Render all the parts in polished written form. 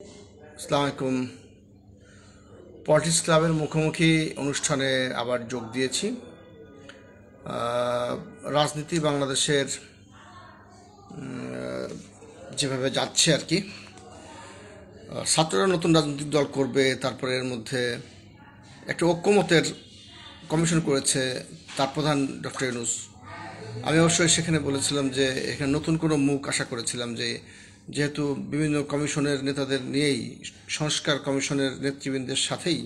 আসসালামু আলাইকুম। পলিটিক্স ক্লাবের মুখোমুখি অনুষ্ঠানে আবার যোগ দিয়েছি। রাজনীতি বাংলাদেশের যেভাবে যাচ্ছে আর কি, ছাত্ররা নতুন রাজনৈতিক দল করবে, তারপরে এর মধ্যে একটা ঐক্যমতের কমিশন করেছে তার প্রধান ডক্টর ইউনূস। আমি অবশ্যই সেখানে বলেছিলাম যে এখানে নতুন কোনো মুখ আশা করেছিলাম, যে যেহেতু বিভিন্ন কমিশনের নেতাদের নিয়েই, সংস্কার কমিশনের নেতৃবৃন্দের সাথেই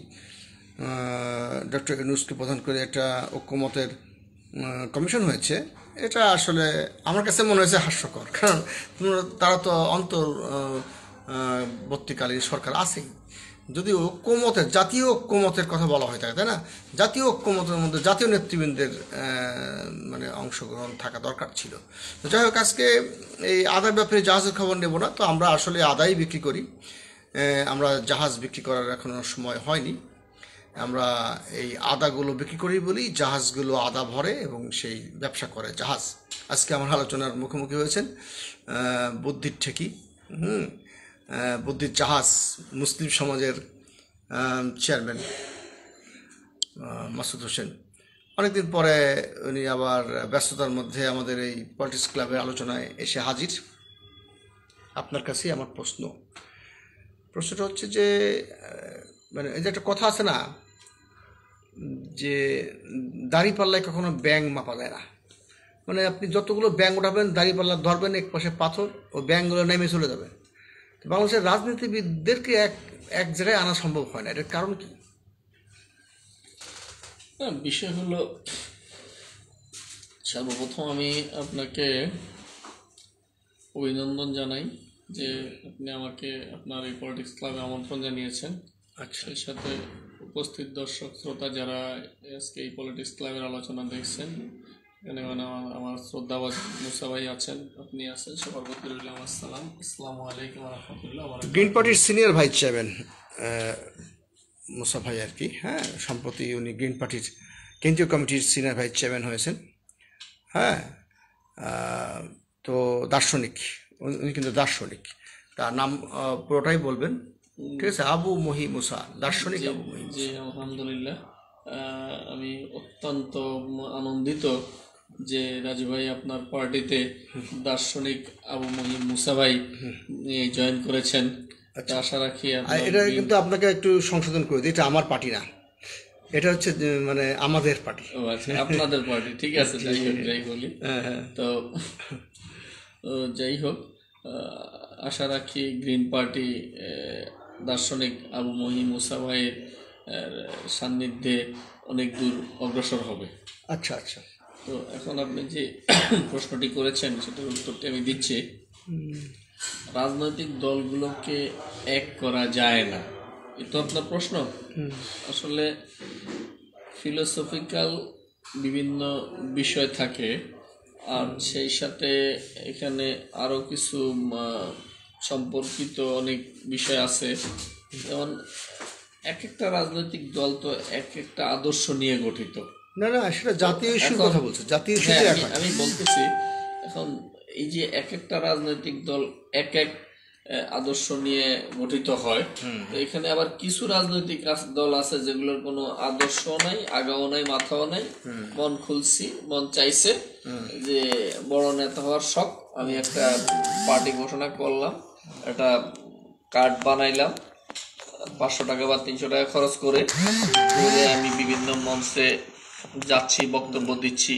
ডক্টর ইউনূসকে প্রধান করে একটা ঐক্যমতের কমিশন হয়েছে। এটা আসলে আমার কাছে মনে হয়েছে হাস্যকর, কারণ তারা তো অন্তর্বর্তীকালীন সরকার আছেই। যদি ঐক্যমতের, জাতীয় ঐক্যমতের কথা বলা হয় থাকে, তাই না? জাতীয় ঐক্যমতের মধ্যে জাতীয় নেতৃবৃন্দের মানে অংশগ্রহণ থাকা দরকার ছিল। তো যাই হোক, আজকে এই আদার ব্যাপারে জাহাজের খবর নেব না, তো আমরা আসলে আদাই বিক্রি করি। আমরা জাহাজ বিক্রি করার এখনো সময় হয়নি। আমরা এই আদাগুলো বিক্রি করি বলি, জাহাজগুলো আদা ভরে এবং সেই ব্যবসা করে জাহাজ। আজকে আমার আলোচনার মুখোমুখি হয়েছেন বুদ্ধির ঠেকি, বুদ্ধির জাহাজ মুসলিম সমাজের চেয়ারম্যান মাসুদ হোসেন। অনেকদিন পরে উনি আবার ব্যস্ততার মধ্যে আমাদের এই পলিটিক্স ক্লাবের আলোচনায় এসে হাজির। আপনার কাছেই আমার প্রশ্নটা হচ্ছে যে, মানে এই যে একটা কথা আছে না, যে দাড়িপাল্লায় কখনো ব্যাঙ মাপা যায় না। মানে আপনি যতগুলো ব্যাঙ উঠাবেন, দাড়িপাল্লা ধরবেন, এক পাশে পাথর, ও ব্যাঙগুলো নেমে চলে যাবে। বাংলাদেশের রাজনীতিবিদদেরকে এক জায়গায় আনা সম্ভব হয় না, এটার কারণ কি? বিষয় হলো, সর্বপ্রথম আমি আপনাকে অভিনন্দন জানাই যে আপনি আমাকে আপনার এই পলিটিক্স ক্লাবে আমন্ত্রণ জানিয়েছেন। আচ্ছা, সেই সাথে উপস্থিত দর্শক শ্রোতা যারা আজকে এই পলিটিক্স ক্লাবের আলোচনা দেখছেন, এখানে মানে আমার শ্রদ্ধাবাদ মুসা ভাই আছেন, আপনি আছেন, সবার প্রতি রইল আমার সালাম। আসসালামু আলাইকুম রহমতুল্লাহ। গ্রিন পার্টির সিনিয়র ভাইস চেয়ারম্যান মুসা ভাই আর কি, হ্যাঁ, সম্প্রতি উনি গ্রিন পার্টির কেন্দ্রীয় কমিটির সিনিয়র ভাইস চেয়ারম্যান হয়েছেন। হ্যাঁ, তো দার্শনিক, উনি কিন্তু দার্শনিক। তার নাম পুরোটাই বলবেন, ঠিক আছে? আবু মহি মুসা, দার্শনিক আবু মহি। জি, আলহামদুলিল্লাহ। আমি অত্যন্ত আনন্দিত যে রাজু ভাই আপনার পার্টিতে দার্শনিক আবু মহিম মুসা ভাই জয়েন করেছেন। আশা রাখি এটা কিন্তু আপনাকে একটু সংশোধন করে দিই, এটা আমার পার্টি না, এটা হচ্ছে মানে আমাদের পার্টি। ও আচ্ছা, আপনাদের পার্টি, ঠিক আছে। যাই হোক, যাই বলি তো যাই হোক, আশা রাখি গ্রিন পার্টি দার্শনিক আবু মহিম মুসা ভাইয়ের সান্নিধ্যে অনেক দূর অগ্রসর হবে। আচ্ছা আচ্ছা। তো এখন আপনি যে প্রশ্নটি করেছেন সেটার উত্তরটি আমি দিচ্ছি। রাজনৈতিক দলগুলোকে এক করা যায় না, এ তো আপনার প্রশ্ন। আসলে ফিলোসফিক্যাল বিভিন্ন বিষয় থাকে, আর সেই সাথে এখানে আরও কিছু সম্পর্কিত অনেক বিষয় আছে। যেমন এক একটা রাজনৈতিক দল তো এক একটা আদর্শ নিয়ে গঠিত। না না, সেটা জাতীয় ইস্যুর কথা বলছে, জাতীয় ইস্যু। আমি বলতেছি, এখন এই যে এক একটা রাজনৈতিক দল এক এক আদর্শ নিয়ে গঠিত হয়, তো এখানে আবার কিছু রাজনৈতিক দল আছে যেগুলোর কোনো আদর্শ নাই, আগাও নাই, মাথাও নাই, মন খুলছি, মন চাইছে যে বড় নেতা হওয়ার শখ, আমি একটা পার্টি ঘোষণা করলাম, একটা কার্ড বানাইলাম, 500 টাকা বা 300 টাকা খরচ করে আমি বিভিন্ন মঞ্চে যাচ্ছি, বক্তব্য দিচ্ছি,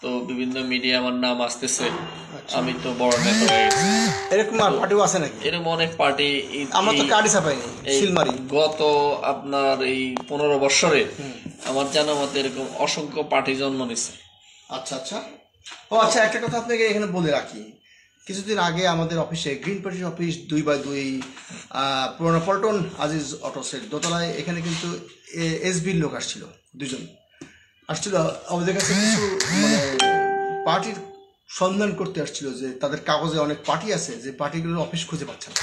তো বিভিন্ন মিডিয়া আমার নাম আসতেছে, আমি তো বড় নেতা হয়ে গেছি। এরকম পার্টিও আছে নাকি? এরকম অনেক পার্টি, আমার তো কার্ডই ছাপাইনি, সিলমারি। গত আপনার এই 15 বছরে আমার জানা মতে এরকম অসংখ্য পার্টি জন্ম নিচ্ছে। আচ্ছা আচ্ছা। ও আচ্ছা, একটা কথা আপনাকে এখানে বলে রাখি, কিছুদিন আগে আমাদের অফিসে, গ্রিন পার্টির অফিস 2/2 পুরোনো পল্টন আজিজ অটোসের দোতলায়, এখানে কিন্তু এসবির লোক আসছিল, 2 জন আসছিল আমাদের কাছে, কিছু মানে পার্টির সন্ধান করতে আসছিল, যে তাদের কাগজে অনেক পার্টি আছে, যে পার্টিগুলোর অফিস খুঁজে পাচ্ছে না।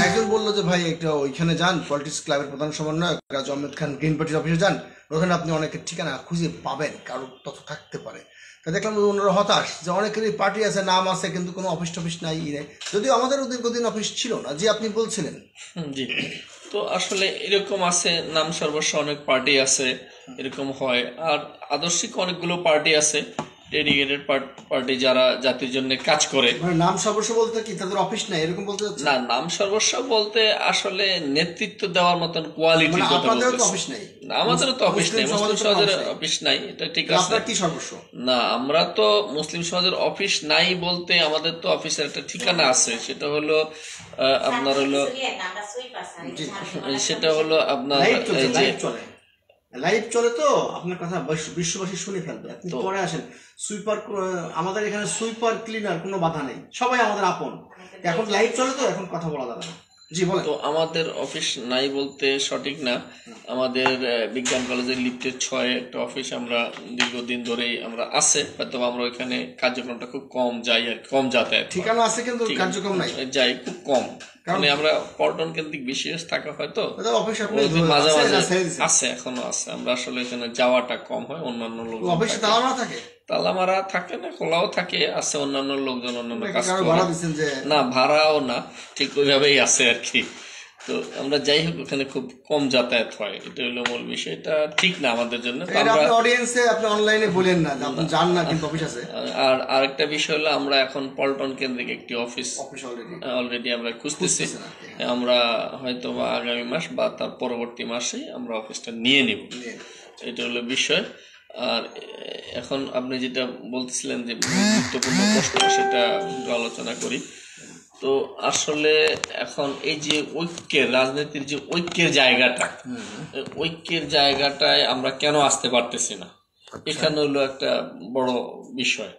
একজন বললো যে ভাই একটা ওইখানে যান, পলিটিক্স ক্লাবের প্রধান সমন্বয়ক রাজু আহমেদ খান গ্রিন পার্টির অফিসে যান, ওখানে আপনি অনেকের ঠিকানা খুঁজে পাবেন, কারোর তথ্য থাকতে পারে। তা দেখলাম যে ওনারা হতাশ, যে অনেকেরই পার্টি আছে, নাম আছে, কিন্তু কোনো অফিস টফিস নাই, নেই। যদিও আমাদেরও দীর্ঘদিন অফিস ছিল না, যে আপনি বলছিলেন। জি, তো আসলে এরকম আছে, নাম সর্বস্ব অনেক পার্টি আছে, এরকম হয়। আর আদর্শিক অনেকগুলো পার্টি আছে, ডেডিকেটেড পার্টি যারা জাতির জন্য কাজ করে। মানে নাম সর্বস্ব বলতে কি তাদের অফিস নাই এরকম বলতে চাচ্ছেন? না, নাম সর্বস্ব বলতে আসলে নেতৃত্ব দেওয়ার মতন কোয়ালিটির কথা আপনাদেরও তো বলতেছি। অফিস নাই? না, আমাদেরও তো অফিস নেই, মুসলিম সমাজের অফিস নাই, এটা ঠিক আছে। আপনার কি সর্বস্ব? না, আমরা তো মুসলিম সমাজের অফিস নাই বলতে আমাদের তো অফিসের একটা ঠিকানা আছে, সেটা হলো আপনার হলো সেটা হলো আপনার লাইভ চলে তো আপনার কথা বিশ্ববাসী শুনে ফেলবে, আপনি পরে আসেন। সুইপার, আমাদের এখানে সুইপার ক্লিনার কোনো বাধা নেই, সবাই আমাদের আপন। এখন লাইভ চলে তো, এখন কথা বলা যাবে না। জি বলেন। তো আমাদের অফিস নাই বলতে সঠিক না, আমাদের বিজ্ঞান কলেজের লিফটের 6 একটা অফিস আমরা দীর্ঘদিন ধরেই আমরা আছে, হয়তো আমরা ওইখানে কার্যক্রমটা খুব কম যাই আর কম যাতায়াত। ঠিকানা আছে কিন্তু কার্যক্রম নাই, যাই খুব কম, মানে আমরা পল্টন কেন্দ্রিক বিশেষ থাকা হয়তো অফিস মাঝে মাঝে আছে, এখনো আছে। আমরা আসলে এখানে যাওয়াটা কম হয়, অন্যান্য লোক অফিসে তালা থাকে, তালা মারা থাকে না, খোলাও থাকে, আছে অন্যান্য লোকজন অন্যান্য কাজ ভাড়া করে। দিচ্ছেন যে? না, ভাড়াও না, ঠিক ওইভাবেই আছে আর কি। তো আমরা যাই হোক ওখানে খুব কম যাতায়াত হয়, এটা হলো মূল বিষয়, এটা ঠিক না আমাদের জন্য। আপনি অডিয়েন্সে আপনি অনলাইনে বলেন না যে আপনি জান না, কিন্তু অফিস আছে। আর আরেকটা বিষয় হলো আমরা এখন পল্টন কেন্দ্রিক একটি অফিস অলরেডি আমরা খুঁজতেছি, আমরা হয়তো বা আগামী মাস বা তার পরবর্তী মাসেই আমরা অফিসটা নিয়ে নিব, এটা হলো বিষয়। আর এখন আপনি যেটা বলতেছিলেন যে গুরুত্বপূর্ণ প্রশ্ন, সেটা একটু আলোচনা করি। তো আসলে এখন এই যে ঐক্যের রাজনীতির যে ঐক্যের জায়গাটা, ঐক্যের জায়গাটায় আমরা কেন আসতে পারতেছি না, এখানে হলো একটা বড় বিষয়।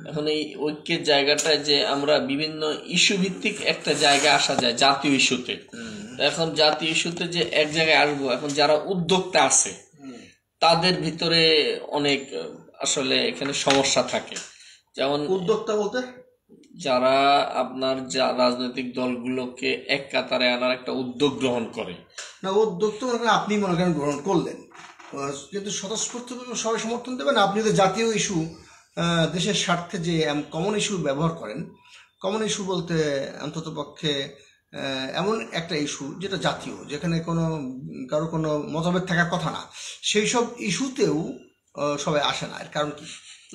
এখন এই ঐক্যের জায়গাটায় যে আমরা বিভিন্ন ইস্যু ভিত্তিক একটা জায়গায় আসা যায়, জাতীয় ইস্যুতে। এখন জাতীয় ইস্যুতে যে এক জায়গায় আসবো, এখন যারা উদ্যোক্তা আছে তাদের ভিতরে অনেক আসলে এখানে সমস্যা থাকে। যেমন উদ্যোক্তা বলতে যারা আপনার রাজনৈতিক দলগুলোকে এক কাতারে আনার একটা উদ্যোগ গ্রহণ করে। না, উদ্যোগ তো আপনি মনে করেন গ্রহণ করলেন, কিন্তু স্বতঃস্ফূর্তভাবে সবাই সমর্থন দেবেন। আপনি যদি জাতীয় ইস্যু, দেশের স্বার্থে যে কমন ইস্যু ব্যবহার করেন, কমন ইস্যু বলতে অন্তত পক্ষে এমন একটা ইস্যু যেটা জাতীয়, যেখানে কারো কোনো মতভেদ থাকার কথা না, সেই সব ইস্যুতেও সবাই আসে না। এর কারণ কি?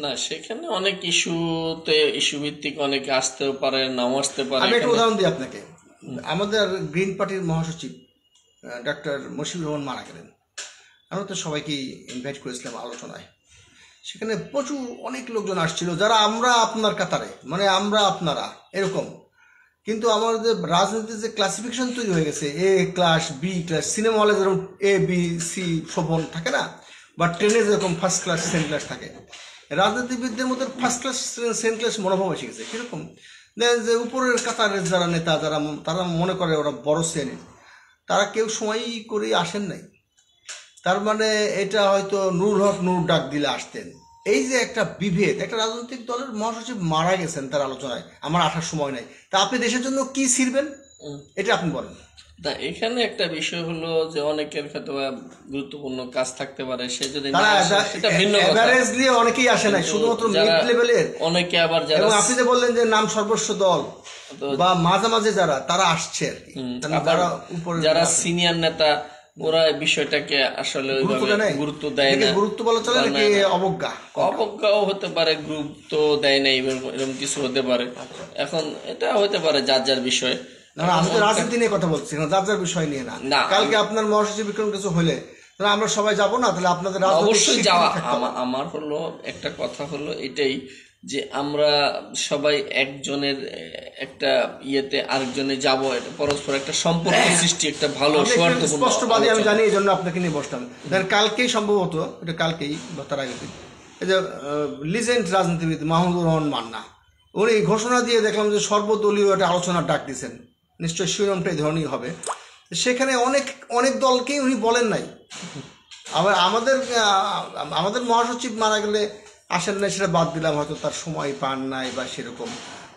না, সেখানে অনেক ইস্যুতে ইস্যু ভিত্তিক অনেকে আসতেও পারে, নাও আসতে পারে। আমি একটা উদাহরণ দিই আপনাকে। আমাদের গ্রিন পার্টির মহাসচিব ডাক্তার মশিউর রহমান মারা গেলেন। আমরা তো সবাইকেই ইনভাইট করেছিলাম আলোচনায়, সেখানে প্রচুর অনেক লোকজন আসছিল যারা আমরা আপনার কাতারে, মানে আমরা আপনারা এরকম। কিন্তু আমাদের রাজনীতির যে ক্লাসিফিকেশন তৈরি হয়ে গেছে, এ ক্লাস, বি ক্লাস, সিনেমা হলে যেরকম এ বি সি শোভন থাকে না, বা ট্রেনে যেরকম ফার্স্ট ক্লাস সেকেন্ড ক্লাস থাকে, রাজনীতিবিদদের মধ্যে ফার্স্ট ক্লাস সেকেন্ড ক্লাস মনোভাব এসে গেছে। কিরকম? যে উপরের কাতারের যারা নেতা, তারা মনে করে ওরা বড় শ্রেণীর, তারা কেউ সময় করে আসেন নাই। তার মানে এটা হয়তো নূর হক নূর ডাক দিলে আসতেন। এই যে একটা বিভেদ, একটা রাজনৈতিক দলের মহাসচিব মারা গেছেন, তার আলোচনায় আমার আসার সময় নাই, তা আপনি দেশের জন্য কি ছিড়বেন, এটা আপনি বলেন। না, এখানে একটা বিষয় হলো যে অনেকের ক্ষেত্রে গুরুত্বপূর্ণ কাজ থাকতে পারে, সে যদি সেটা ভিন্ন কথা। অনেকেই আসে নাই, শুধুমাত্র মিড লেভেলের অনেকে। আবার যারা আপনি যে বললেন যে নাম সর্বস্ব দল বা মাঝামাঝি যারা, তারা আসছে আর কি, যারা সিনিয়র নেতা, ওরা বিষয়টাকে আসলে গুরুত্ব দেয় না। গুরুত্ব বলা চলে নাকি অবজ্ঞাও হতে পারে, গুরুত্ব দেয় না, এরকম কিছু হতে পারে। এখন এটা হতে পারে যার যার বিষয়। আমি তো রাজনীতি নিয়ে কথা বলছি, যার যার বিষয় নিয়ে না। কালকে আপনার মহাসচিব বিক্রম কিছু হলে আমরা সবাই যাব না, তাহলে আপনাদের অবশ্যই যাওয়া। আমার হলো একটা কথা হলো এটাই যে আমরা সবাই একজনের একটা ইয়েতে আরেকজনে যাব, পরস্পর একটা সম্পর্ক সৃষ্টি, একটা ভালো স্পষ্টবাদী আমি জানি, এই জন্য আপনাকে নিয়ে বসলাম। কালকেই সম্ভবত, এটা কালকেই বা তার আগের দিন, এই যে লিজেন্ড রাজনীতিবিদ মাহমুদুর রহমান মান্না, উনি ঘোষণা দিয়ে দেখলাম যে সর্বদলীয় একটা আলোচনার ডাক দিয়েছেন, নিশ্চয়ই শিরোনামটা এই ধরনের হবে। সেখানে অনেক দলকেই উনি বলেন নাই। আবার আমাদের মহাসচিব মারা গেলে আসেন নাই, সেটা বাদ দিলাম, হয়তো তার সময় পান নাই বা সেরকম।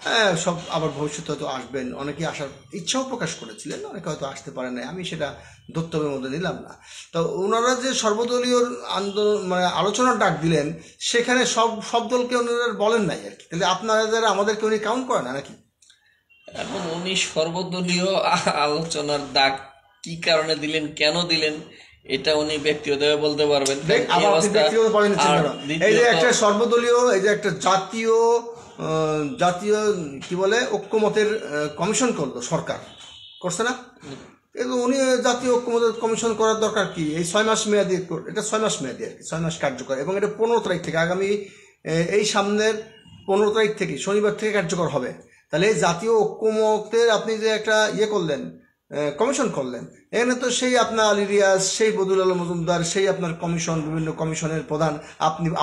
হ্যাঁ, সব আবার ভবিষ্যতে হয়তো আসবেন, অনেকে আসার ইচ্ছাও প্রকাশ করেছিলেন, অনেকে হয়তো আসতে পারে নাই, আমি সেটা ধর্তব্যের মধ্যে নিলাম না। তো ওনারা যে সর্বদলীয় আন্দোলন মানে আলোচনার ডাক দিলেন, সেখানে সব সব দলকে ওনারা বলেন নাই আর কি। তাহলে আপনারা আমাদেরকে উনি কাউন্ট করে না নাকি? এখন উনি সর্বদলীয় আলোচনার ডাক কি কারণে দিলেন, কেন দিলেন, এটা উনি ব্যক্তিগতভাবে বলতে পারবেন। আবার আপনি ব্যক্তিগত পরে নিচ্ছেন কেন? এই যে একটা সর্বদলীয়, এই যে একটা জাতীয় জাতীয় কি বলে ঐক্যমতের কমিশন করলো সরকার, করছে না? কিন্তু উনি জাতীয় ঐক্যমতের কমিশন করার দরকার কি? এই 6 মাস মেয়াদি, এটা 6 মাস মেয়াদি আর কি, 6 মাস কার্যকর, এবং এটা 15 তারিখ থেকে, আগামী এই সামনের 15 তারিখ থেকে, শনিবার থেকে কার্যকর হবে। তাহলে এই জাতীয় ঐক্যমতের আপনি যে একটা করলেন, কমিশন করলেন, এখানে তো সেই আপনার আলী রিয়াজ, সেই বদুল আলম মজুমদার, সেই আপনার কমিশন, বিভিন্ন কমিশনের প্রধান,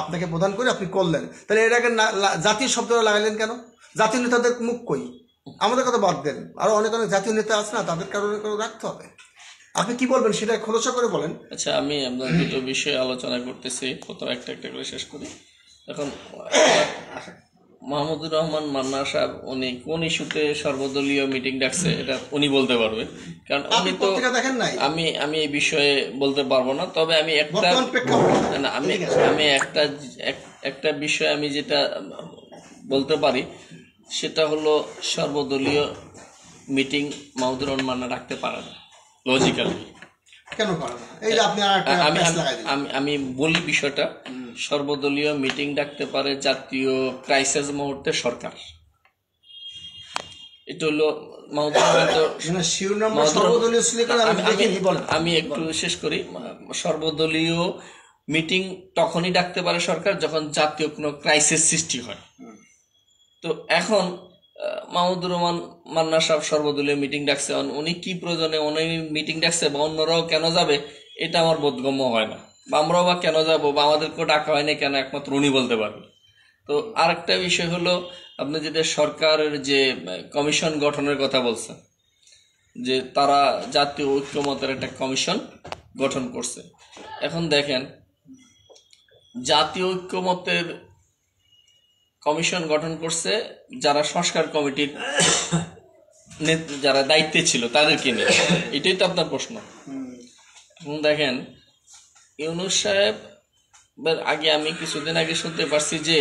আপনাকে প্রধান করে আপনি করলেন। তাহলে এটাকে জাতীয় শব্দটা লাগাইলেন কেন? জাতীয় নেতাদের মুখ কই? আমাদের কথা বাদ দেন, আরো অনেক অনেক জাতীয় নেতা আছে না, তাদের কারণে রাখতে হবে। আপনি কি বলবেন সেটা খোলসা করে বলেন। আচ্ছা, আমি আপনার দুটো বিষয়ে আলোচনা করতেছি, প্রথম একটা একটা করে শেষ করি। এখন মাহমুদুর রহমান মান্না সাহেব উনি কোন ইস্যুতে সর্বদলীয় মিটিং ডাকছে এটা উনি বলতে পারবে, কারণ উনি তো দেখেন নাই। আমি এই বিষয়ে বলতে পারবো না। তবে আমি আমি একটা বিষয় আমি যেটা বলতে পারি সেটা হলো সর্বদলীয় মিটিং মাহমুদুর রহমান মান্না ডাকতে পারে না লজিক্যালি। কেন পারে না? এই যে আপনি আমি বলি বিষয়টা, সর্বদলীয় মিটিং ডাকতে পারে জাতীয় ক্রাইসিস মুহূর্তে সরকার। এটা হলো আমি একটু শেষ করি। সর্বদলীয় মিটিং তখনই ডাকতে পারে সরকার যখন জাতীয় কোনো ক্রাইসিস সৃষ্টি হয়। তো এখন মাহমুদুর রহমান মান্না সাহেব সর্বদলীয় মিটিং ডাকছে, উনি কি প্রয়োজনে উনি মিটিং ডাকছে বা অন্যরাও কেন যাবে এটা আমার বোধগম্য হয় না, বা আমরাও বা কেন যাবো বা আমাদেরকেও ডাকা হয়নি কেন, একমাত্র উনি বলতে পারবে। তো আরেকটা বিষয় হলো, আপনি যেটা সরকারের যে কমিশন গঠনের কথা বলছেন, যে তারা জাতীয় ঐক্যমতের একটা কমিশন গঠন করছে। এখন দেখেন, জাতীয় ঐক্যমতের কমিশন গঠন করছে যারা সংস্কার কমিটির যারা দায়িত্বে ছিল তাদেরকে নিয়ে, এটাই তো আপনার প্রশ্ন। এখন দেখেন, ইউনূস সাহেব আগে, আমি কিছুদিন আগে শুনতে পারছি যে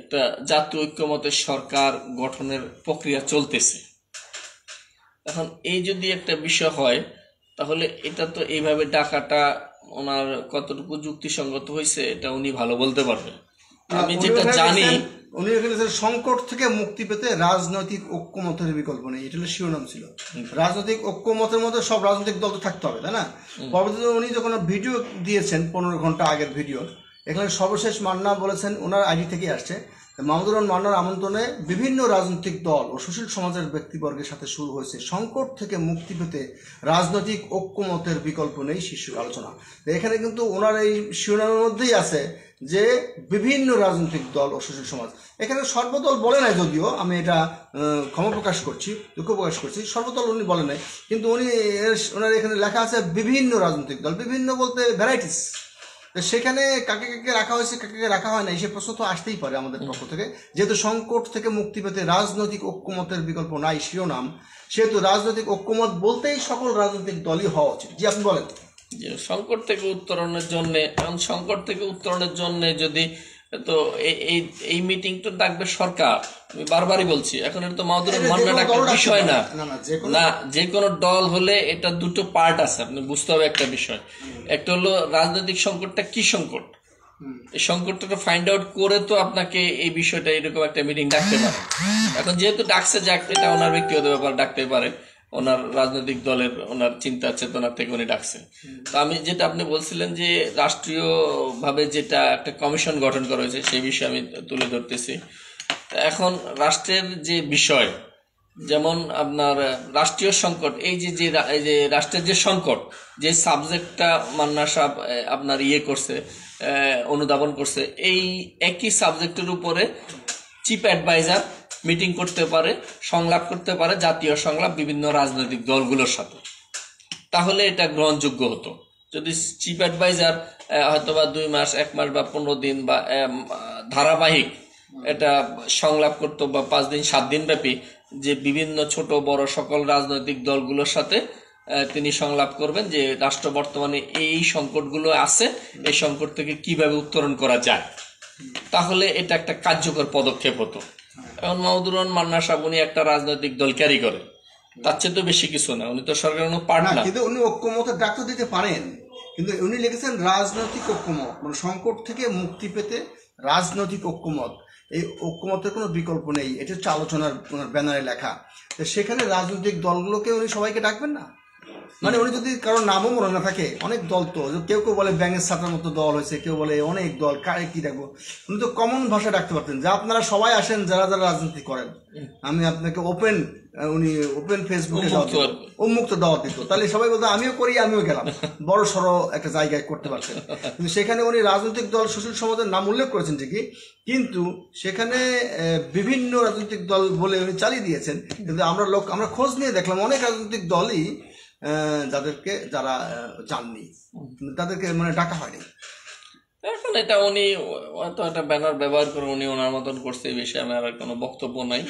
একটা জাতীয় ঐক্যমতের সরকার গঠনের প্রক্রিয়া চলতেছে। এখন এই যদি একটা বিষয় হয়, তাহলে এটা তো এইভাবে ডাকাটা ওনার কতটুকু যুক্তিসঙ্গত হয়েছে এটা উনি ভালো বলতে পারবেন। আমি যেটা জানি, উনি এখানে সংকট থেকে মুক্তি পেতে রাজনৈতিক ঐক্যমতের বিকল্প নেই, এটা হলো শিরোনাম ছিল। রাজনৈতিক ঐক্যমতের মধ্যে সব রাজনৈতিক দল তো থাকতে হবে, তাই না? পরবর্তীতে উনি যখন ভিডিও দিয়েছেন 15 ঘন্টা আগের ভিডিও, এখানে সর্বশেষ মান্না বলেছেন, ওনার আইডি থেকে আসছে, মাহমুদুর রহমান মান্নার আমন্ত্রণে বিভিন্ন রাজনৈতিক দল ও সুশীল সমাজের ব্যক্তিবর্গের সাথে শুরু হয়েছে সংকট থেকে মুক্তি পেতে রাজনৈতিক ঐক্যমতের বিকল্প নেই শীর্ষক আলোচনা। এখানে কিন্তু ওনার এই শিরোনামের মধ্যেই আছে যে বিভিন্ন রাজনৈতিক দল ও সুশীল সমাজ। এখানে সর্বদল বলে নাই, যদিও আমি এটা ক্ষমা প্রকাশ করছি, দুঃখ প্রকাশ করছি, সর্বদল উনি বলে নাই, কিন্তু ওনার এখানে লেখা আছে বিভিন্ন রাজনৈতিক দল, বিভিন্ন বলতে ভ্যারাইটিস। সেখানে কাকে কাকে রাখা হয়েছে, কাকে কাকে রাখা হয় না, সে প্রশ্ন তো আসতেই পারে আমাদের পক্ষ থেকে। যেহেতু সংকট থেকে মুক্তি পেতে রাজনৈতিক ঐক্যমতের বিকল্প নাই শিরোনাম, সেহেতু রাজনৈতিক ঐক্যমত বলতেই সকল রাজনৈতিক দলই হওয়া উচিত। জি, আপনি বলেন। যে সংকট থেকে উত্তরণের জন্য, কারণ সংকট থেকে উত্তরণের জন্য যদি তো এই মিটিং তো ডাকবে সরকার, আমি বারবারই বলছি। এখন এটা তো মাহমুদুর রহমান মান্না ডাকার বিষয় না, যে কোনো দল হলে এটা দুটো পার্ট আছে, আপনি বুঝতে হবে একটা বিষয়। একটা হলো রাজনৈতিক সংকটটা কি সংকট, এই সংকটটা ফাইন্ড আউট করে তো আপনাকে এই বিষয়টা এরকম একটা মিটিং ডাকতে পারে। এখন যেহেতু ডাকছে, যাক, এটা ওনার ব্যক্তিগত ব্যাপার, ডাকতে পারে, ওনার রাজনৈতিক দলের ওনার চিন্তা চেতনা থেকে উনি ডাকছে। তো আমি যেটা আপনি বলছিলেন যে রাষ্ট্রীয় ভাবে যেটা একটা কমিশন গঠন করা হয়েছে সেই বিষয়ে আমি তুলে ধরতেছি। এখন রাষ্ট্রের যে বিষয়, যেমন আপনার রাষ্ট্রীয় সংকট, এই যে রাষ্ট্রের যে সংকট, যে সাবজেক্টটা মান্না সাহেব আপনার করছে, অনুধাবন করছে, এই একই সাবজেক্টের উপরে চিফ অ্যাডভাইজার মিটিং করতে পারে, সংলাপ করতে পারে, জাতীয় সংলাপ বিভিন্ন রাজনৈতিক দলগুলোর সাথে। তাহলে এটা গ্রহণযোগ্য হতো যদি চিফ অ্যাডভাইজার হয়তো বা 2 মাস, 1 মাস বা 15 দিন বা ধারাবাহিক এটা সংলাপ করতো বা 5 দিন 7 দিন ব্যাপী, যে বিভিন্ন ছোট বড় সকল রাজনৈতিক দলগুলোর সাথে তিনি সংলাপ করবেন যে রাষ্ট্র বর্তমানে এই সংকটগুলো আছে, এই সংকট থেকে কিভাবে উত্তরণ করা যায়। তাহলে এটা একটা কার্যকর পদক্ষেপ হতো। এখন মাহমুদুর রহমান মান্না সাহেব উনি একটা রাজনৈতিক দল ক্যারি করে, তার চেয়ে তো বেশি কিছু না, উনি তো সরকারের কোনো পার্ট না। কিন্তু উনি ঐক্যমতের ডাক তো দিতে পারেন, কিন্তু উনি লিখেছেন রাজনৈতিক ঐক্যমত, মানে সংকট থেকে মুক্তি পেতে রাজনৈতিক ঐক্যমত। এই ঐক্যমতের কোনো বিকল্প নেই, এটা হচ্ছে আলোচনার ব্যানারে লেখা। তো সেখানে রাজনৈতিক দলগুলোকে উনি সবাইকে ডাকবেন না? মানে উনি যদি কারোর নামও মনে না থাকে, অনেক দল তো, কেউ কেউ বলে ব্যাঙের ছাতার মতো দল হয়েছে, কেউ বলে অনেক দল, কারে কি ডাকবো? উনি তো কমন ভাষা ডাকতে পারতেন যে আপনারা সবাই আসেন যারা যারা রাজনীতি করেন, আমি আপনাকে ওপেন ফেসবুকে উন্মুক্ত দাওয়াত দিত, তাহলে সবাই বলতো আমিও করি, আমিও গেলাম, বড় সড়ো একটা জায়গায় করতে পারছেন। কিন্তু সেখানে উনি রাজনৈতিক দল সুশীল সমাজের নাম উল্লেখ করেছেন ঠিকই, কিন্তু সেখানে বিভিন্ন রাজনৈতিক দল বলে উনি চালিয়ে দিয়েছেন। কিন্তু আমরা খোঁজ নিয়ে দেখলাম অনেক রাজনৈতিক দলই যারা চাননি, তাদেরকে মানে ডাকা হয়নি। এখন এটা উনি হয়তো একটা ব্যানার ব্যবহার করে উনি ওনার মতন করছে, এই বিষয়ে আমার আর কোনো বক্তব্য নাই।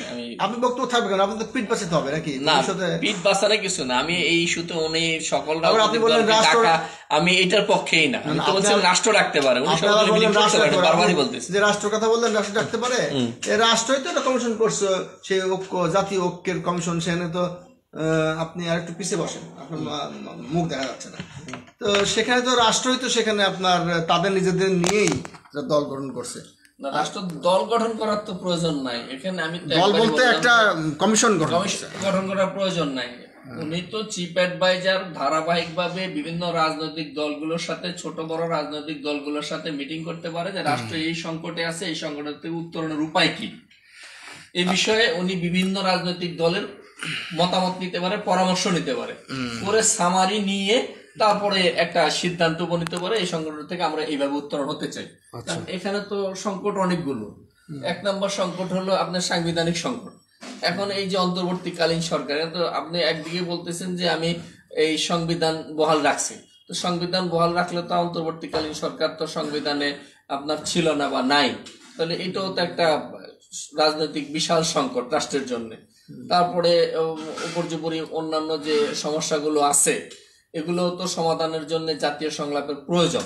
আপনি বক্তব্য থাকবে কেন? আপনাদের পিঠ বাঁচাতে হবে নাকি? না, পিঠ বাঁচানো কিছু না। আমি এই ইস্যুতে উনি সকল আমি এটার পক্ষেই না। আমি তো বলছি রাষ্ট্র রাখতে পারে, উনি বারবারই বলতেছে যে রাষ্ট্র কথা বললেন, রাষ্ট্র রাখতে পারে। রাষ্ট্রই তো একটা কমিশন করছে, সেই ঐক্য, জাতীয় ঐক্যের কমিশন, সেখানে তো আপনি আর একটু পিছিয়ে বসেন, আপনার মুখ দেখা যাচ্ছে না। তো সেখানে তো রাষ্ট্রই তো সেখানে আপনার তাদের নিজেদের নিয়েই দল গঠন করছে। রাষ্ট্র দল গঠন করার তো প্রয়োজন নাই এখানে। আমি দল বলতে একটা কমিশন গঠন করার প্রয়োজন নাই। উনি তো চিফ অ্যাডভাইজার ধারাবাহিকভাবে বিভিন্ন রাজনৈতিক দলগুলোর সাথে, ছোট বড় রাজনৈতিক দলগুলোর সাথে মিটিং করতে পারে যে রাষ্ট্র এই সংকটে আছে, এই সংকটের থেকে উত্তরণের উপায় কি। এই বিষয়ে উনি বিভিন্ন রাজনৈতিক দলের মতামত নিতে পারে, পরামর্শ নিতে পারে, করে সামারি নিয়ে তারপরে একটা সিদ্ধান্ত উপনীত করে এই সংকট থেকে আমরা এইভাবে উত্তরণ হতে চাই। এখানে তো সংকট অনেকগুলো। 1 নম্বর সংকট হলো আপনার সাংবিধানিক সংকট। এখন এই যে অন্তর্বর্তীকালীন সরকার, তো আপনি একদিকে বলতেছেন যে আমি এই সংবিধান বহাল রাখছি, তো সংবিধান বহাল রাখলে তো অন্তর্বর্তীকালীন সরকার তো সংবিধানে আপনার ছিল না বা নাই, তাহলে এটাও তো একটা রাজনৈতিক বিশাল সংকট রাষ্ট্রের জন্য। তারপরে উপর্যুপরি অন্যান্য যে সমস্যাগুলো আছে এগুলো তো সমাধানের জন্য জাতীয় সংলাপের প্রয়োজন।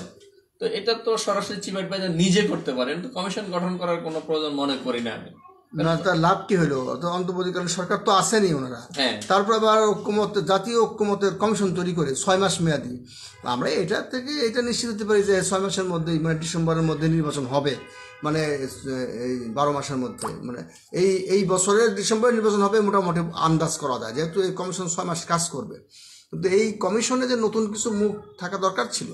তো এটা তো সরাসরি চিফ অ্যাডভাইজার নিজে করতে পারেন, তো কমিশন গঠন করার কোনো প্রয়োজন মনে করি না আমি। না, তার লাভ কি হলো? তো অন্তর্বর্তীকালীন সরকার তো আসেনি ওনারা, তারপর আবার জাতীয় ঐক্যমতের কমিশন তৈরি করে 6 মাস মেয়াদি। আমরা এটা নিশ্চিত হতে পারি যে 6 মাসের মধ্যে, মানে ডিসেম্বরের মধ্যে নির্বাচন হবে, মানে এই 12 মাসের মধ্যে, মানে এই বছরের ডিসেম্বরে নির্বাচন হবে মোটামুটি আন্দাজ করা যায়, যেহেতু এই কমিশন 6 মাস কাজ করবে। কিন্তু এই কমিশনে যে নতুন কিছু মুখ থাকা দরকার ছিল,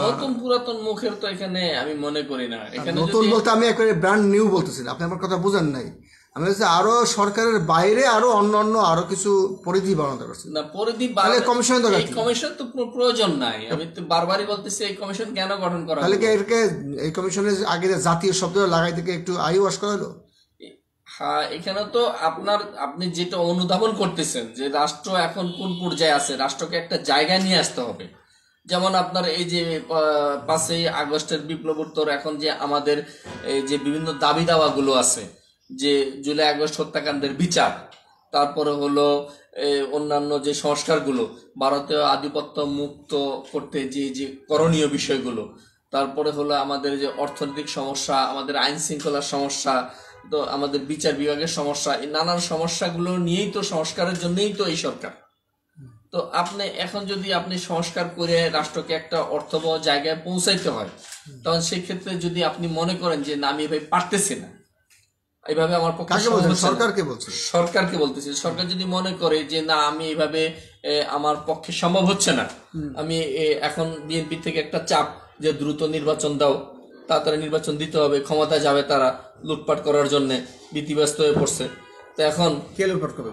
নতুন পুরাতন মুখের তো এখানে আমি মনে করি না। এখানে নতুন বলতে আমি একেবারে ব্র্যান্ড নিউ বলতেছি, আপনি আমার কথা বুঝেন নাই। আমি বলছি আরো সরকারের বাইরে আরো অন্য আরো কিছু পরিধি বাড়ানো দরকার না, পরিধি বাড়ালে কমিশন দরকার। এই কমিশন তো প্রয়োজন নাই। আমি তো বারবারই বলতেছি এই কমিশন কেন গঠন করা? তাহলে কি এই কমিশনের আগে জাতীয় শব্দ লাগাই থেকে একটু আই ওয়াশ করা হলো? হ্যাঁ, এখানে তো আপনি যেটা অনুধাবন করতেছেন যে রাষ্ট্র এখন কোন পর্যায়ে আছে, রাষ্ট্রকে একটা জায়গায় নিয়ে আসতে হবে। যেমন আপনার এই যে 5ই আগস্টের বিপ্লবোত্তর এখন যে আমাদের এই যে বিভিন্ন দাবি দাওয়াগুলো আছে, যে জুলাই আগস্ট হত্যাকাণ্ডের বিচার, তারপরে হলো অন্যান্য যে সংস্কারগুলো, ভারতীয় আধিপত্য মুক্ত করতে যে করণীয় বিষয়গুলো, তারপরে হলো আমাদের যে অর্থনৈতিক সমস্যা, আমাদের আইন শৃঙ্খলার সমস্যা, তো আমাদের বিচার বিভাগের সমস্যা, এই নানান সমস্যাগুলো নিয়েই তো সংস্কারের জন্যই তো এই সরকার। তো এখন যদি আপনি সংস্কার করে রাষ্ট্রকে একটা অর্থবহ জায়গায় পৌঁছাইতে হয়, তখন সেই ক্ষেত্রে যদি আপনি মনে করেন যে না আমি এভাবে পারতেছি না, এইভাবে আমার পক্ষে, সরকারকে বলতেছি, সরকার যদি মনে করে যে না আমি এইভাবে আমার পক্ষে সম্ভব হচ্ছে না, আমি এখন বিএনপি থেকে একটা চাপ যে দ্রুত নির্বাচন দাও, তাড়াতাড়ি নির্বাচন দিতে হবে, ক্ষমতা যাবে তারা লুটপাট করার জন্য ভীতিগ্রস্ত হয়ে পড়ছে। তো এখন কে লুটপাট করবে?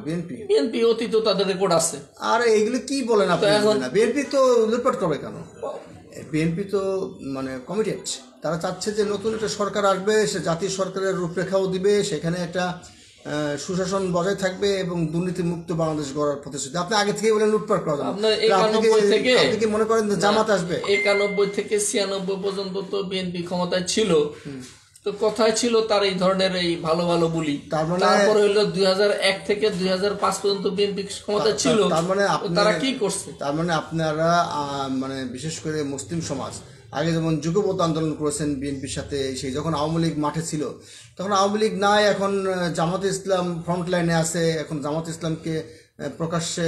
বিএনপি অতীত তাদের রেকর্ড আছে। আর এইগুলো কি বলেন আপনি? বিএনপি তো লুটপাট করবে কেন? বিএনপি তো মানে কমিটেড, তারা চাচ্ছে যে নতুন একটা সরকার আসবে, সে জাতীয় সরকারের রূপরেখাও দিবে, সেখানে একটা সুশাসন বজায় থাকবে এবং দুর্নীতি মুক্ত বাংলাদেশ গড়ার প্রতিশ্রুতি। আপনি আগে থেকে বলেন লুটপাট করা যাবে। আপনি কি মনে করেন যে জামাত আসবে? 91 থেকে 96 পর্যন্ত তো বিএনপি ক্ষমতায় ছিল, তো কথায় ছিল তার এই ধরনের এই ভালো ভালো বলি, তার মানে তারপরে হলো 2001 থেকে 2005 পর্যন্ত বিএনপি ক্ষমতা ছিল, তার মানে তারা কি করছে? তার মানে আপনারা মানে বিশেষ করে মুসলিম সমাজ আগে যেমন যুগপৎ আন্দোলন করেছেন বিএনপির সাথে, সেই যখন আওয়ামী লীগ মাঠে ছিল তখন আওয়ামী লীগ নাই, এখন জামাতে ইসলাম ফ্রন্ট লাইনে আছে, এখন জামাতে ইসলামকে প্রকাশ্যে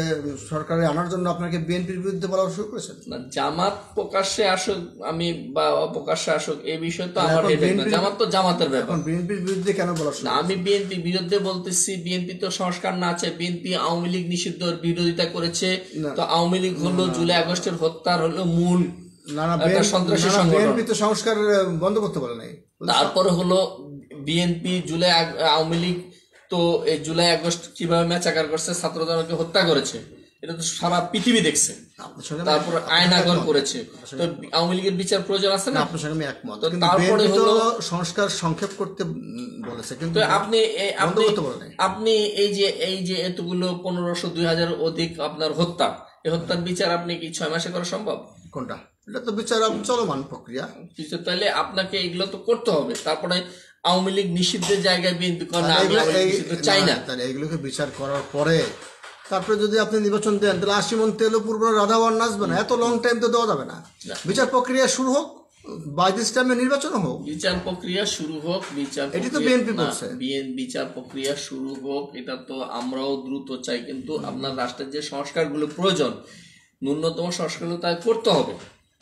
সরকারে আনার জন্য আপনাকে বিএনপির বিরুদ্ধে বলা শুরু করেছেন। না, জামাত প্রকাশ্যে আসুক আমি বা অপ্রকাশ্যে আসুক এই বিষয় তো আমার হেডেক না, জামাত তো জামাতের ব্যাপার। বিএনপির বিরুদ্ধে কেন বলা শুরু? না, আমি বিএনপির বিরুদ্ধে বলতেছি, বিএনপি তো সংস্কার না আছে, বিএনপি আওয়ামী লীগ নিষিদ্ধের বিরোধিতা করেছে, তো আওয়ামী লীগ হলো জুলাই আগস্টের হত্যার হলো মূল সন্ত্রাসী সংগঠন। বিএনপি তো সংস্কার বন্ধ করতে বলে নাই। তারপরে হলো বিএনপি জুলাই আওয়ামী লীগ তো এই জুলাই আগস্ট কিভাবে ম্যাচাকার করছে, ছাত্র জনতাকে হত্যা করেছে, এটা তো সারা পৃথিবী দেখছে। তারপর আয়নাগর করেছে, তো আওয়ামী লীগের বিচার প্রয়োজন আছে না? আপনার সঙ্গে আমি একমত। তারপরে হলো সংস্কার সংক্ষেপ করতে বলেছে, কিন্তু আপনি এই যে এতগুলো 1500 2000 অধিক আপনার হত্যা, এই হত্যার বিচার আপনি কি 6 মাসে করা সম্ভব? কোনটা? এটা তো বিচার চলমান প্রক্রিয়া, তাহলে আপনাকে এগুলো তো করতে হবে। তারপরে আওয়ামী লীগ নিষিদ্ধের জায়গায় বিএনপি চাই না, তাহলে এগুলোকে বিচার করার পরে তারপরে যদি আপনি নির্বাচন দেন তাহলে 80 মন তেল পূর্ব রাধাবান নাচবে না, এত লং টাইম তো দেওয়া যাবে না। বিচার প্রক্রিয়া শুরু হোক, বাই দিস টাইমে নির্বাচন হোক, বিচার প্রক্রিয়া শুরু হোক, এটি তো বিএনপি বলছে। বিচার প্রক্রিয়া শুরু হোক, এটা তো আমরাও দ্রুত চাই, কিন্তু আপনার রাষ্ট্রের যে সংস্কারগুলো প্রয়োজন, ন্যূনতম সংস্কারগুলো তাই করতে হবে।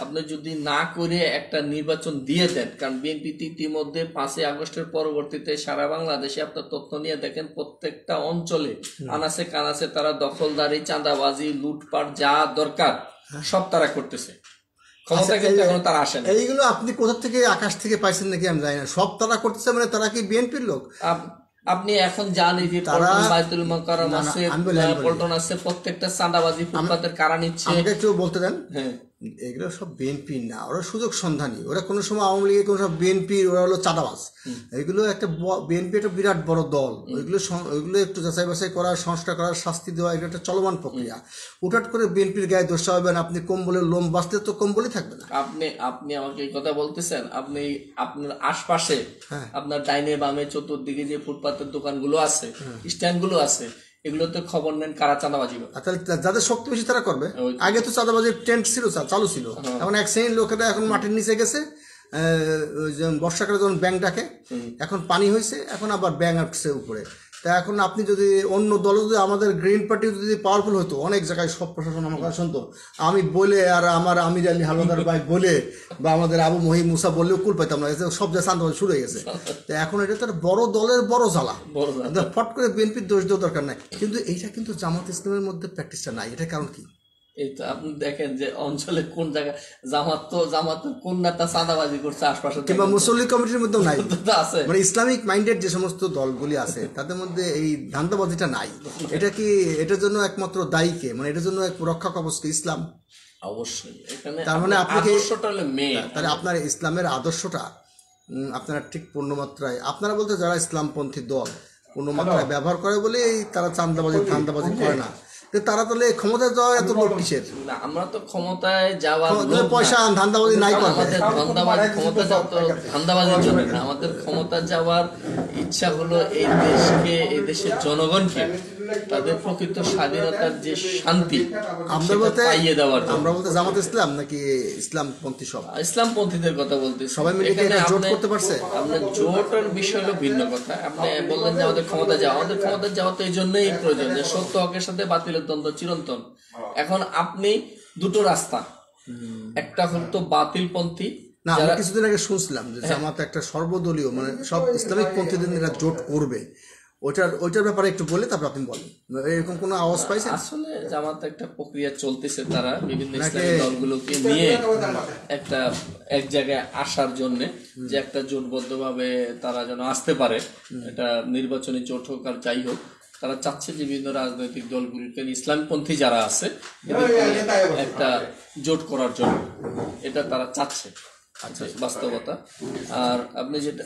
আপনি যদি না করে একটা নির্বাচন দিয়ে দেন, কারণ বিএনপি ইতিমধ্যে 5 আগস্টের পরবর্তীতে সারা বাংলাদেশে আপনার তথ্য নিয়ে দেখেন, প্রত্যেকটা অঞ্চলে আনাচে কানাচে তারা দখলদারি, চাঁদাবাজি, লুটপাট যা দরকার সব তারা করতেছে। ক্ষমতা কিন্তু এখনো তারা আসে না। এইগুলো আপনি কোথা থেকে, আকাশ থেকে পাইছেন নাকি আমি জানি না, সব তারা করতেছে, মানে তারা কি বিএনপির লোক? আপনি এখন জানেন যে বাইতুল মোকাররম আছে, পল্টন আছে, প্রত্যেকটা চাঁদাবাজি ফুটপাতের কারা নিচ্ছে। আমাকে একটু বলতে দেন। হ্যাঁ, এগুলো সব বিএনপি না, ওরা সুযোগ সন্ধানী, ওরা কোনো সময় আওয়ামী লীগের, কোনো সময় বিএনপির, ওরা হলো চাঁদাবাজ। এগুলো একটা বিএনপি একটা বিরাট বড় দল, ওইগুলো একটু যাচাই বাছাই করা, সংস্কার করার, শাস্তি দেওয়া, এগুলো একটা চলমান প্রক্রিয়া। হুটহাট করে বিএনপির গায়ে দোষ চাপাবেন, আপনি কম্বলের লোম বাঁচতে তো কম্বলই থাকবে না। আপনি আমাকে এই কথা বলতেছেন, আপনি আপনার আশপাশে আপনার ডাইনে বামে চতুর্দিকে যে ফুটপাতের দোকানগুলো আছে, স্ট্যান্ডগুলো আছে, এগুলোতে খবর নেন কারা চাঁদাবাজি করে। তাহলে যাদের শক্তি বেশি তারা করবে। আগে তো চাঁদাবাজির ট্রেন্ড ছিল, চালু ছিল, এখন এক শ্রেণীর লোকেরা এখন মাটির নিচে গেছে। বর্ষাকালে যখন ব্যাঙ ডাকে, এখন পানি হয়েছে, এখন আবার ব্যাঙ আসছে উপরে। তা এখন আপনি যদি অন্য দল, যদি আমাদের গ্রিন পার্টি যদি পাওয়ারফুল হতো, অনেক জায়গায় সব প্রশাসন আমার কথা শুনতো, আমি বলে আর আমার আমির আলী হালদার ভাই বলে বা আমাদের আবু মহিম মুসা বললেও কুল পাইতাম না, সব জায়গায় চাঁদাবাজি শুরু হয়ে গেছে। তো এখন এটা তার বড় দলের বড় জ্বালা, ফট করে বিএনপির দোষ দেওয়া দরকার নাই। কিন্তু এইটা কিন্তু জামাত ইসলামের মধ্যে প্র্যাকটিসটা নাই, এটা কারণ কি? এই তো আপনি দেখেন যে অঞ্চলে কোন জায়গায় জামাত কোন নেতা চাঁদাবাজি করছে আশপাশে, কিংবা মুসল্লি কমিটির মধ্যেও নাই আছে, মানে ইসলামিক মাইন্ডেড যে সমস্ত দলগুলি আছে তাদের মধ্যে এই ধান্দাবাজিটা নাই। এটা কি এটার জন্য একমাত্র দায়ী কে? মানে এটার জন্য এক রক্ষা কবচ কি ইসলাম? অবশ্যই। এখানে তার মানে তাহলে আপনার ইসলামের আদর্শটা আপনারা ঠিক পূর্ণমাত্রায়, আপনারা বলতে যারা ইসলামপন্থী দল পূর্ণমাত্রায় ব্যবহার করে বলে তারা ধান্দাবাজি করে না। তারা তাহলে ক্ষমতায় যাওয়া এত লোক কিসের? আমরা তো ক্ষমতায় যাওয়া পয়সা ধান্দাবাজি নাই, আমাদের ক্ষমতা যাওয়া তো ধান্দাবাজির জন্য না, আমাদের ক্ষমতা যাওয়ার ইচ্ছা হলো এই দেশকে, এই দেশের জনগণকে তাদের প্রকৃত স্বাধীনতার যে শান্তি পাইয়ে দেওয়ার। আমরা বলতে জামাত ইসলাম নাকি ইসলামপন্থী? সব ইসলামপন্থীদের কথা বলতে সবাই মিলে জোট করতে পারছে। আপনার জোটের বিষয় হলো ভিন্ন কথা। আপনি বললেন যে আমাদের ক্ষমতা যাওয়া, আমাদের ক্ষমতা যাওয়া তো এই জন্যই প্রয়োজন যে সত্য হকের সাথে বাতিলের দ্বন্দ্ব চিরন্তন। এখন আপনি দুটো রাস্তা, একটা হলো বাতিলপন্থী। না, আমি কিছুদিন আগে শুনছিলাম যে জামাত একটা সর্বদলীয়, মানে সব ইসলামিক পন্থীদের জোট করবে, ওইটার ব্যাপারে একটু বলে তারপর আপনি বলেন, এরকম কোনো আওয়াজ পাইছেন? আসলে জামাত একটা প্রক্রিয়া চলতেছে, তারা বিভিন্ন ইসলামিক দলগুলোকে নিয়ে একটা এক জায়গায় আসার জন্য, যে একটা জোটবদ্ধ ভাবে তারা যেন আসতে পারে, এটা নির্বাচনী জোট হোক আর যাই হোক, তারা চাচ্ছে যে বিভিন্ন রাজনৈতিক দলগুলিকে, ইসলামপন্থী যারা আছে একটা জোট করার জন্য, এটা তারা চাচ্ছে। আচ্ছা, বাস্তবতা। আর আপনি যেটা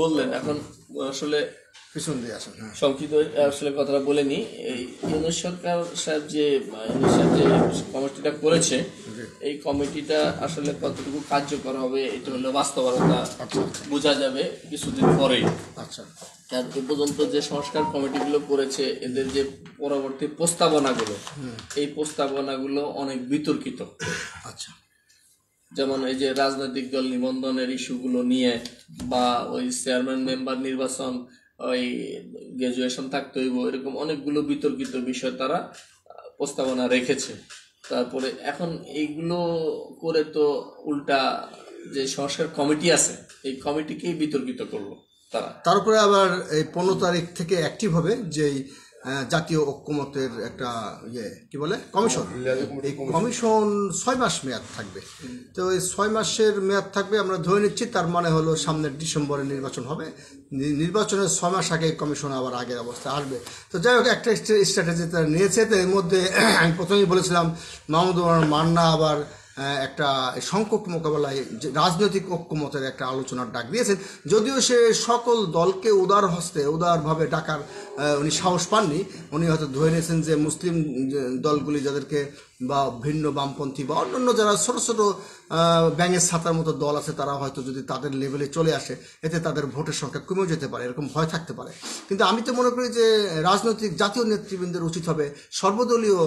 বললেন, এখন আসলে পিছন দিয়ে আসেন। হ্যাঁ, সংক্ষিপ্ত আসলে কথাটা বলে নি। এই ইউনূস সরকার সাহেব যে ইউনূস সাহেব যে কমিটিটা করেছে, এই কমিটিটা আসলে কতটুকু কার্যকর হবে এটা হলো বাস্তবতা বোঝা যাবে কিছুদিন পরেই। আচ্ছা, আর এ পর্যন্ত যে সংস্কার কমিটিগুলো করেছে এদের যে পরবর্তী প্রস্তাবনাগুলো, এই প্রস্তাবনাগুলো অনেক বিতর্কিত। আচ্ছা, যেমন এই যে রাজনৈতিক দল নিবন্ধনের ইস্যুগুলো নিয়ে, বা ওই চেয়ারম্যান মেম্বার নির্বাচন, ওই গ্রাজুয়েশন থাকতে হইব, এরকম অনেকগুলো বিতর্কিত বিষয় তারা প্রস্তাবনা রেখেছে। তারপরে এখন এইগুলো করে তো উল্টা যে সংস্কার কমিটি আছে এই কমিটিকেই বিতর্কিত করলো তারা। তার উপরে আবার এই 15 তারিখ থেকে অ্যাক্টিভ হবে যে জাতীয় ঐক্যমতের একটা কি বলে কমিশন। এই কমিশন 6 মাস মেয়াদ থাকবে। তো এই 6 মাসের মেয়াদ থাকবে, আমরা ধরে নিচ্ছি তার মানে হলো সামনের ডিসেম্বরে নির্বাচন হবে। নির্বাচনের 6 মাস আগে কমিশন আবার আগের অবস্থায় আসবে। তো যাই হোক, একটা স্ট্র্যাটেজি তারা নিয়েছে। তো এর মধ্যে আমি প্রথমেই বলেছিলাম মাহমুদুর মান্না আবার একটা সংকট মোকাবেলায় রাজনৈতিক ঐক্যমতের একটা আলোচনার ডাক দিয়েছেন। যদিও সে সকল দলকে উদার হস্তে উদারভাবে ডাকার উনি সাহস পাননি। উনি হয়তো ধরে নিয়েছেন যে মুসলিম দলগুলি যাদেরকে বা ভিন্ন বামপন্থী বা অন্যান্য যারা ছোট ছোট ব্যাঙের ছাতার মতো দল আছে, তারা হয়তো যদি তাদের লেভেলে চলে আসে এতে তাদের ভোটের সংখ্যা কমেও যেতে পারে, এরকম ভয় থাকতে পারে। কিন্তু আমি তো মনে করি যে রাজনৈতিক জাতীয় নেতৃবৃন্দের উচিত হবে সর্বদলীয়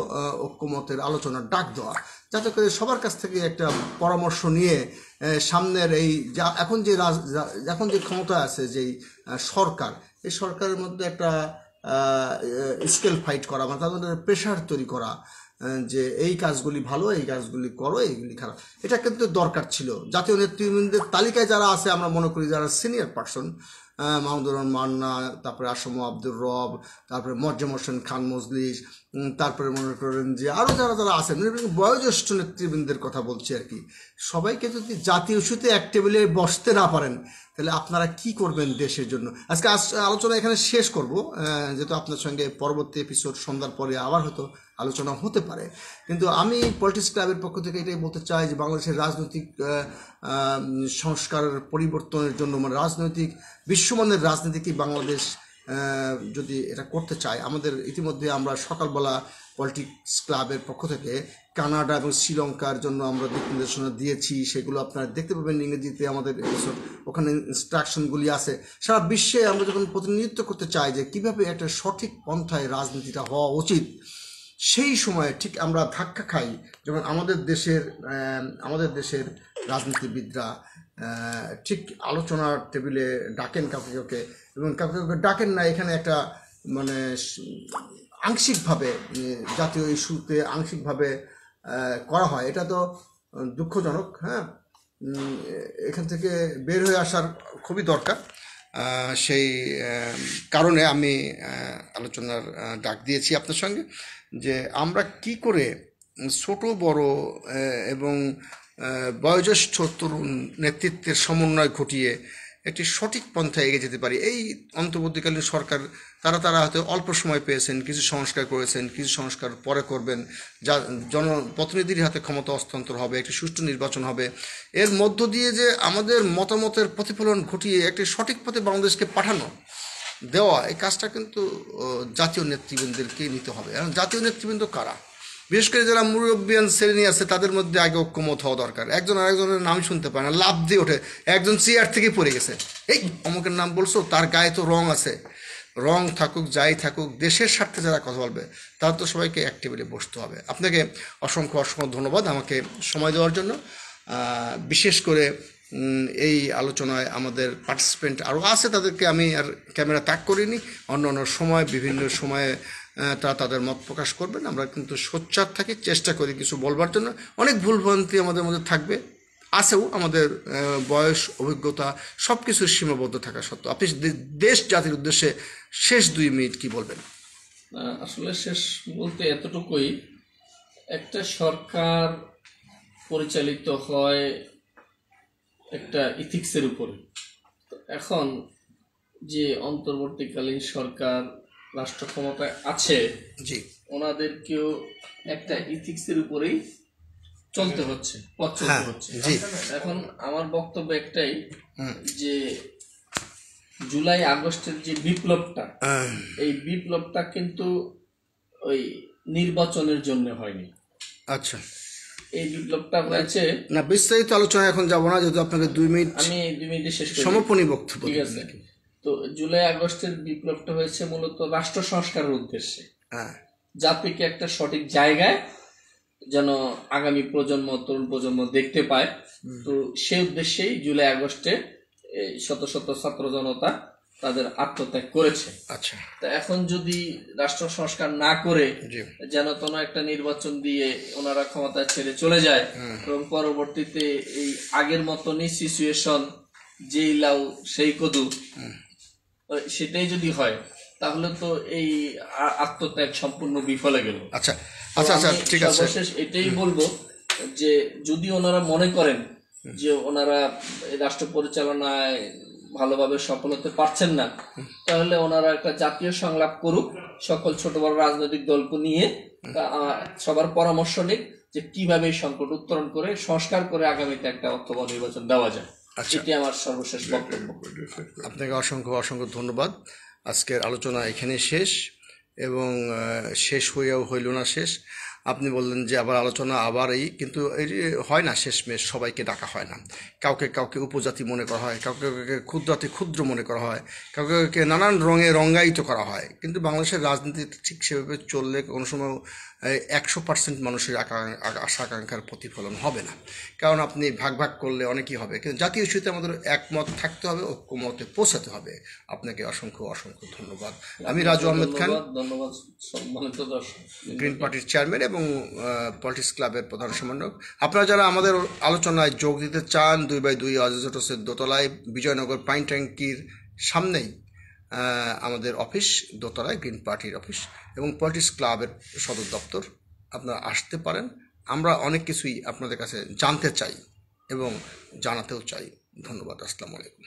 ঐক্যমতের আলোচনার ডাক দেওয়া, যাতে করে সবার কাছ থেকে একটা পরামর্শ নিয়ে সামনের এই এখন যে ক্ষমতা আছে যেই সরকার, এই সরকারের মধ্যে একটা স্কেল ফাইট করা, মানে তাদের প্রেশার তৈরি করা যে এই কাজগুলি ভালো, এই কাজগুলি করো, এইগুলি খারাপ। এটা কিন্তু দরকার ছিল। জাতীয় নেতৃবৃন্দের তালিকায় যারা আছে আমরা মনে করি যারা সিনিয়র পার্সন, মাহমুদুর রহমান মান্না, তারপরে আসম আব্দুর রব, তারপরে মোয়াজ্জেম হোসেন খান মজলিস, তারপরে মনে করেন যে আরও যারা যারা আছেন বয়োজ্যেষ্ঠ নেতৃবৃন্দের কথা বলছি আর কি, সবাইকে যদি জাতীয় ইস্যুতে এক টেবিলে বসতে না পারেন তাহলে আপনারা কি করবেন দেশের জন্য। আজকে আলোচনা এখানে শেষ করব, যেহেতু আপনার সঙ্গে পরবর্তী এপিসোড সন্ধ্যার পরে আবার হয়তো আলোচনা হতে পারে। কিন্তু আমি পলিটিক্স ক্লাবের পক্ষ থেকে এটাই বলতে চাই যে বাংলাদেশের রাজনৈতিক সংস্কারের পরিবর্তনের জন্য, মানে রাজনৈতিক বিশ্বমানের রাজনীতি বাংলাদেশ যদি এটা করতে চায়, আমাদের ইতিমধ্যে আমরা সকালবেলা পলিটিক্স ক্লাবের পক্ষ থেকে কানাডা এবং শ্রীলঙ্কার জন্য আমরা দিক নির্দেশনা দিয়েছি, সেগুলো আপনারা দেখতে পাবেন ইংরেজিতে আমাদের এপিসোড, ওখানে ইনস্ট্রাকশনগুলি আছে। সারা বিশ্বে আমরা যখন প্রতিনিধিত্ব করতে চাই যে কীভাবে একটা সঠিক পন্থায় রাজনীতিটা হওয়া উচিত, সেই সময়ে ঠিক আমরা ধাক্কা খাই যখন আমাদের দেশের রাজনীতিবিদরা ঠিক আলোচনার টেবিলে ডাকেন কাউকে এবং কাউকে ডাকেন না। এখানে একটা মানে আংশিকভাবে জাতীয় ইস্যুতে আংশিকভাবে করা হয়, এটা তো দুঃখজনক। হ্যাঁ, এখান থেকে বের হয়ে আসার খুবই দরকার। সেই কারণে আমি আলোচনার ডাক দিয়েছি আপনার সঙ্গে যে আমরা কি করে ছোট বড় এবং বয়োজ্যেষ্ঠ তরুণ নেতৃত্বের সমন্বয় ঘটিয়ে একটি সঠিক পন্থায় এগিয়ে যেতে পারি। এই অন্তর্বর্তীকালীন সরকার তারা হয়তো অল্প সময় পেয়েছেন, কিছু সংস্কার করেছেন, কিছু সংস্কার পরে করবেন, যা জনপ্রতিনিধির হাতে ক্ষমতা হস্তান্তর হবে, একটি সুষ্ঠু নির্বাচন হবে। এর মধ্য দিয়ে যে আমাদের মতামতের প্রতিফলন ঘটিয়ে একটি সঠিক পথে বাংলাদেশকে পাঠানো দেওয়া, এই কাজটা কিন্তু জাতীয় নেতৃবৃন্দদেরকেই নিতে হবে। এবং জাতীয় নেতৃবৃন্দ কারা? বিশেষ করে যারা মুরব্বিয়ান শ্রেণী আছে তাদের মধ্যে আগে ঐক্যমত হওয়া দরকার। একজন আরেকজনের নাম শুনতে পায় না, লাভ দিয়ে ওঠে, একজন চেয়ার থেকে পড়ে গেছে, এই অমুকের নাম বলছো, তার গায়ে তো রং আছে, রং থাকুক যাই থাকুক, দেশের স্বার্থে যারা কথা বলবে তারা তো সবাইকে এক টেবিলে বসতে হবে। আপনাকে অসংখ্য ধন্যবাদ আমাকে সময় দেওয়ার জন্য। বিশেষ করে এই আলোচনায় আমাদের পার্টিসিপেন্ট আরও আছে, তাদেরকে আমি আর ক্যামেরা তাক করিনি, অন্য সময় বিভিন্ন সময়ে তারা তাদের মত প্রকাশ করবেন। আমরা কিন্তু সোচ্চার থাকি, চেষ্টা করি কিছু বলবার জন্য। অনেক ভুলভ্রান্তি আমাদের মধ্যে থাকবে, আছেও, আমাদের বয়স অভিজ্ঞতা সব কিছুর সীমাবদ্ধ থাকা সত্ত্বেও। আপনি দেশ জাতির উদ্দেশ্যে শেষ 2 মিনিট কি বলবেন? আসলে শেষ বলতে এতটুকুই, একটা সরকার পরিচালিত হয় একটা ইথিক্সের উপরে। এখন যে অন্তর্বর্তীকালীন সরকার রাষ্ট্র ক্ষমতায় আছে, জি, ওনাদেরকেও একটা ইথিক্সের উপরেই চলতে হচ্ছে, পথ চলতে হচ্ছে। এখন আমার বক্তব্য একটাই যে জুলাই আগস্টের যে বিপ্লবটা, এই বিপ্লবটা কিন্তু ওই নির্বাচনের জন্য হয়নি। আচ্ছা, এই বিপ্লবটা হয়েছে, না বিস্তারিত আলোচনা এখন যাব না, যেহেতু আপনাকে 2 মিনিট আমি 2 মিনিটে শেষ করি। সমাপনী বক্তব্য। ঠিক আছে। তো জুলাই আগস্টের বিপ্লবটা হয়েছে মূলত রাষ্ট্র সংস্কারের উদ্দেশ্যে, হ্যাঁ, জাতিকে একটা সঠিক জায়গায় যেন আগামী প্রজন্ম, তরুণ প্রজন্ম দেখতে পায়। তো সেই উদ্দেশ্যেই জুলাই আগস্টে শত শত ছাত্র জনতা তাদের আত্মত্যাগ করেছে। আচ্ছা, তা এখন যদি রাষ্ট্র সংস্কার না করে জি, যেন কোনো একটা নির্বাচন দিয়ে ওনারা ক্ষমতা ছেড়ে চলে যায় এবং পরবর্তীতে এই আগের মতনই সিচুয়েশন, যেই লাউ সেই কদু, সেটাই যদি হয় তাহলে তো এই আত্মত্যাগ সম্পূর্ণ বিফলে গেল। আচ্ছা, আচ্ছা, আচ্ছা, ঠিক আছে। সর্বশেষ এটাই বলবো যে যদি ওনারা মনে করেন যে ওনারা এই রাষ্ট্র পরিচালনায় ভালোভাবে সফল হতে পারছেন না, তাহলে ওনারা একটা জাতীয় সংলাপ করুক, সকল ছোট বড় রাজনৈতিক দলকে নিয়ে সবার পরামর্শ নিক যে কিভাবে এই সংকট উত্তরণ করে সংস্কার করে আগামীতে একটা অর্থবহ নির্বাচন দেওয়া যায়। এটি আমার সর্বশেষ বক্তব্য। আপনাকে অসংখ্য অসংখ্য ধন্যবাদ। আজকের আলোচনা এখানে শেষ, এবং শেষ হইয়াও হইল না শেষ। আপনি বললেন যে আবার আলোচনা আবার কিন্তু এই হয় না, শেষমেশ সবাইকে ডাকা হয় না। কাউকে কাউকে উপজাতি মনে করা হয়, কাউকে কাউকে ক্ষুদ্রাতি ক্ষুদ্র মনে করা হয়, কাউকে কাউকে নানান রঙে রঙ্গায়িত করা হয়। কিন্তু বাংলাদেশের রাজনীতি ঠিক সেভাবে চললে কোনো সময় 100% মানুষের আশা আকাঙ্ক্ষার প্রতিফলন হবে না। কারণ আপনি ভাগ ভাগ করলে অনেকই হবে, কিন্তু জাতীয় ইস্যুতে আমাদের একমত থাকতে হবে, ঐক্যমতে পৌঁছাতে হবে। আপনাকে অসংখ্য অসংখ্য ধন্যবাদ। আমি রাজু আহমেদ খান, ধন্যবাদ সম্মানিত দর্শক, গ্রিন পার্টির চেয়ারম্যান এবং পলিটিক্স ক্লাবের প্রধান সমন্বয়ক। আপনারা যারা আমাদের আলোচনায় যোগ দিতে চান, 2x2 আজিজ হোটেলের দোতলায় বিজয়নগর পাইন ট্যাঙ্কির সামনেই আমাদের অফিস, দোতলায় গ্রিন পার্টির অফিস এবং পলিটিক্স ক্লাবের সদর দপ্তর। আপনারা আসতে পারেন। আমরা অনেক কিছুই আপনাদের কাছে জানতে চাই এবং জানাতেও চাই। ধন্যবাদ। আসসালামু আলাইকুম।